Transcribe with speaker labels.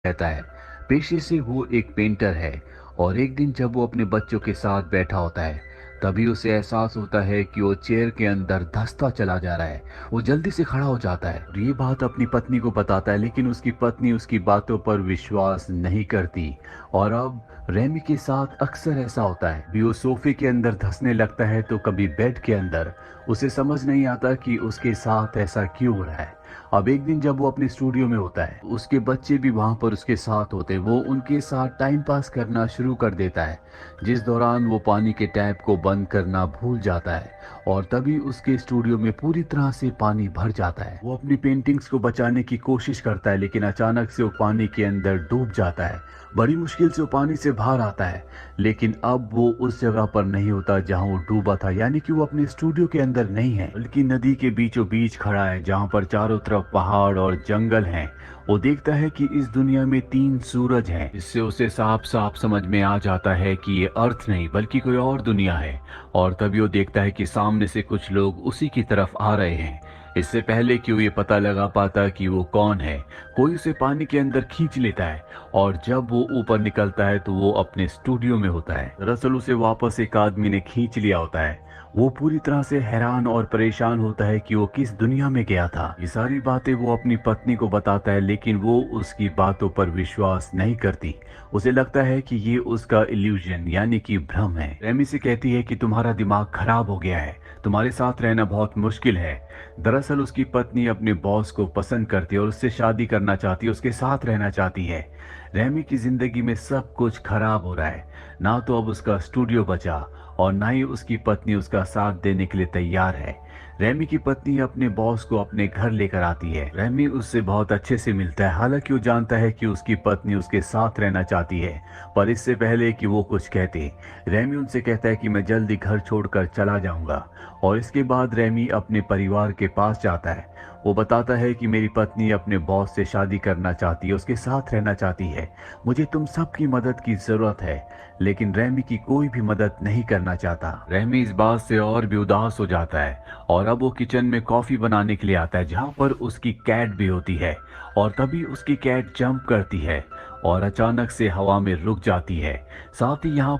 Speaker 1: रहता है। पेशे से वो एक पेंटर है और एक दिन जब वो अपने बच्चों के साथ बैठा होता है, तभी उसे एहसास होता है कि वो चेयर के अंदर धंसता चला जा रहा है। वो जल्दी से खड़ा हो जाता है और ये बात अपनी पत्नी को बताता है, लेकिन उसकी पत्नी उसकी बातों पर विश्वास नहीं करती। और अब रेमी के साथ अक्सर ऐसा होता है, भी वो सोफे के अंदर धंसने लगता है तो कभी बेड के अंदर। उसे समझ नहीं आता कि उसके साथ ऐसा क्यों हो रहा है। अब एक दिन जब वो अपने स्टूडियो में होता है, उसके बच्चे भी वहां पर उसके साथ होते हैं। वो उनके साथ टाइम पास करना शुरू कर देता है, जिस दौरान वो पानी के टैप को बंद करना भूल जाता है और तभी उसके स्टूडियो में पूरी तरह से पानी भर जाता है। वो अपनी पेंटिंग्स को बचाने की कोशिश करता है, लेकिन अचानक से वो पानी के अंदर डूब जाता है। बड़ी मुश्किल से वो पानी से बाहर आता है, लेकिन अब वो उस जगह पर नहीं होता जहां वो डूबा था, यानी कि वो अपने स्टूडियो के अंदर नहीं है, बल्कि नदी के बीचों बीच खड़ा है, जहां पर चारों तरफ पहाड़ और जंगल हैं। वो देखता है कि इस दुनिया में 3 सूरज हैं। इससे उसे साफ साफ समझ में आ जाता है कि ये अर्थ नहीं बल्कि कोई और दुनिया है। और तभी वो देखता है कि सामने से कुछ लोग उसी की तरफ आ रहे हैं। इससे पहले कि वो ये पता लगा पाता कि वो कौन है, कोई उसे पानी के अंदर खींच लेता है और जब वो ऊपर निकलता है तो वो अपने स्टूडियो में होता है। दरअसल उसे वापस एक आदमी ने खींच लिया होता है। वो पूरी तरह से हैरान और परेशान होता है कि वो किस दुनिया में गया था। ये सारी बातें वो अपनी पत्नी को बताता है, लेकिन वो उसकी बातों पर विश्वास नहीं करती। उसे लगता है कि ये उसका इल्यूजन यानी कि भ्रम है। रेमी से कहती है कि तुम्हारा दिमाग खराब हो गया है, तुम्हारे साथ रहना बहुत मुश्किल है। दरअसल उसकी पत्नी अपने बॉस को पसंद करती है और उससे शादी करना चाहती है, उसके साथ रहना चाहती है। रेमी की जिंदगी में सब कुछ खराब हो रहा है। ना तो अब उसका स्टूडियो बचा और ना ही उसकी पत्नी उसका साथ देने के लिए तैयार है। रेमी की पत्नी अपने बॉस को अपने घर लेकर आती है। रेमी उससे बहुत अच्छे से मिलता है, हालांकि वो जानता है कि उसकी पत्नी उसके साथ रहना चाहती है। पर इससे पहले कि वो कुछ कहते, रेमी उनसे कहता है कि मैं जल्दी घर छोड़कर चला जाऊंगा। और इसके बाद रेमी अपने परिवार के पास जाता है। वो बताता है कि मेरी पत्नी अपने बॉस से शादी करना चाहती है, उसके साथ रहना चाहती है। मुझे तुम सबकी मदद की जरूरत है। लेकिन रेमी की कोई भी मदद नहीं करना चाहता। रेमी इस बात से और भी उदास हो जाता है और अब वो किचन में कॉफी बनाने के लिए आता है, जहाँ पर उसकी कैट भी होती है। और तभी उसकी कैट जंप करती है और अचानक से हवा में रुक जाती है। साथ ही यहाँ